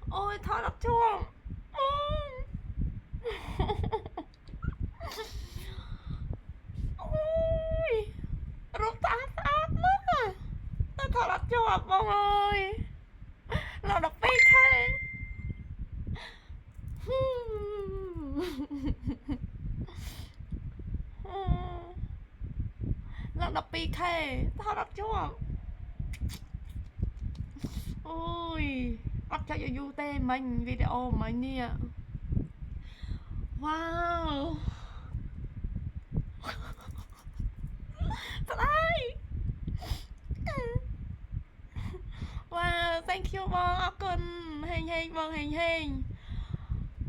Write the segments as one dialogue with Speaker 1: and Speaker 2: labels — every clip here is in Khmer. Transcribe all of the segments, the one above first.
Speaker 1: ôi thở đập chuông ôi rút át át nữa tôi thở đập chuông mọi người là đập bê thế là đập bê thế thở đập chuông ôi bắt cho vô tê mình video mình nè wow đây wow thank you បងអរគុណហេងហេងបងហេងហេង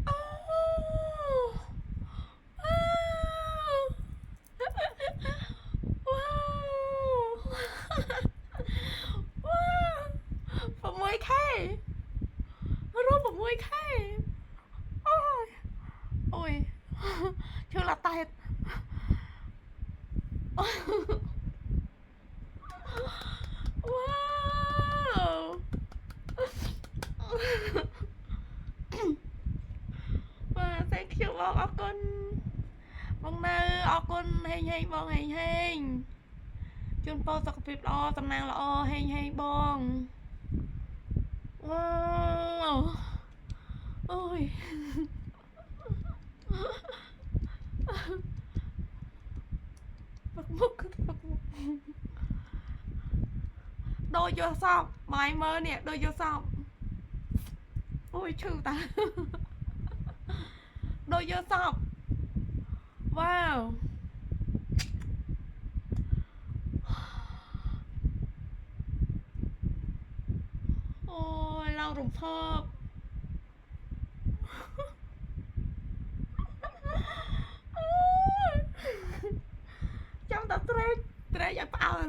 Speaker 1: អូ6K រស់6K អូយឈឺឡាតែតវ៉ាវបាទ thank you បងអរគុណបងនៅអរគុណហេងហេងបងហេងហេងជូនពរសុខភាពល្អសំណាងល្អហេងហេងបងវ៉ាវអូយមុខដូចយកសពបាយមើលនេះដូចយកសពអូយឈឺតាដូចយកសពវ៉ាវអូយឡើងរំភើបចាំតែត្រេកឲ្យផ្អើល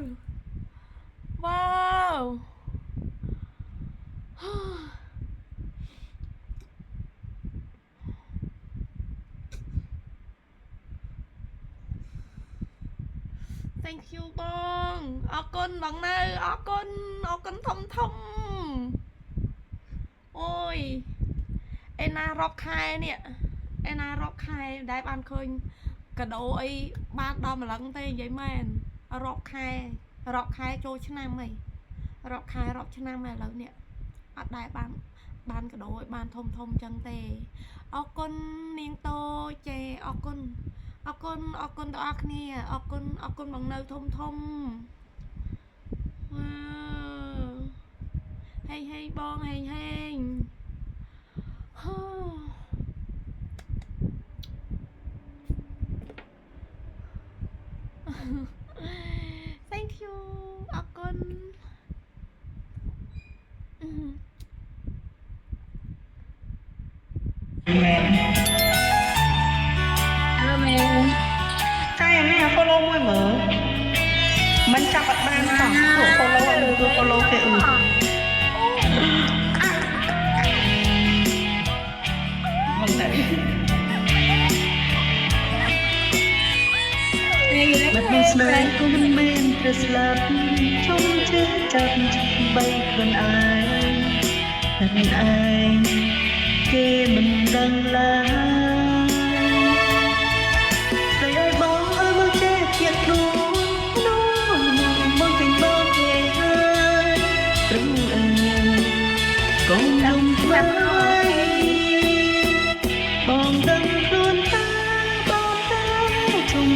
Speaker 1: វ៉ាវthank you បងអរគុណបងនៅអរគុណធំអូយឯណារាប់ខែនេះឯណារាប់ខែដែលបានឃើញកាដូអីបានដល់ម្លឹងទេនិយាយមែនរាប់ខែចូលឆ្នាំអីរាប់ខែរាប់ឆ្នាំឥឡូវនេះអត់ដែលបានកាដូឲ្យបានធំចឹងទេអរគុណនាងតូចចេអរគុណទាំងអស់គ្នាអរគុណបងនៅធំវ៉ាវហេងបងហេងហូ thank you អរគុណ
Speaker 2: មែន
Speaker 3: Hello មែន
Speaker 2: តែអា follow មួយមើលមិនចាប់អត់បានសោះ follow ឲ្យមើល follow គេអ៊ឺមកតែបាត់មានស្នេហ៍ក៏មិនមែនប្រស្លាប់ជុំជើចាប់បីខ្លួនឯងខ្លួនឯងគេមិនដឹងឡើយស្រីឲ្យបងឲ្យមកចេះជាខ្លួនមកពេញបងគេហើយព្រឹងអើយកុំលំខ្វាយបងដឹងខ្លួនថាបងតែជុំ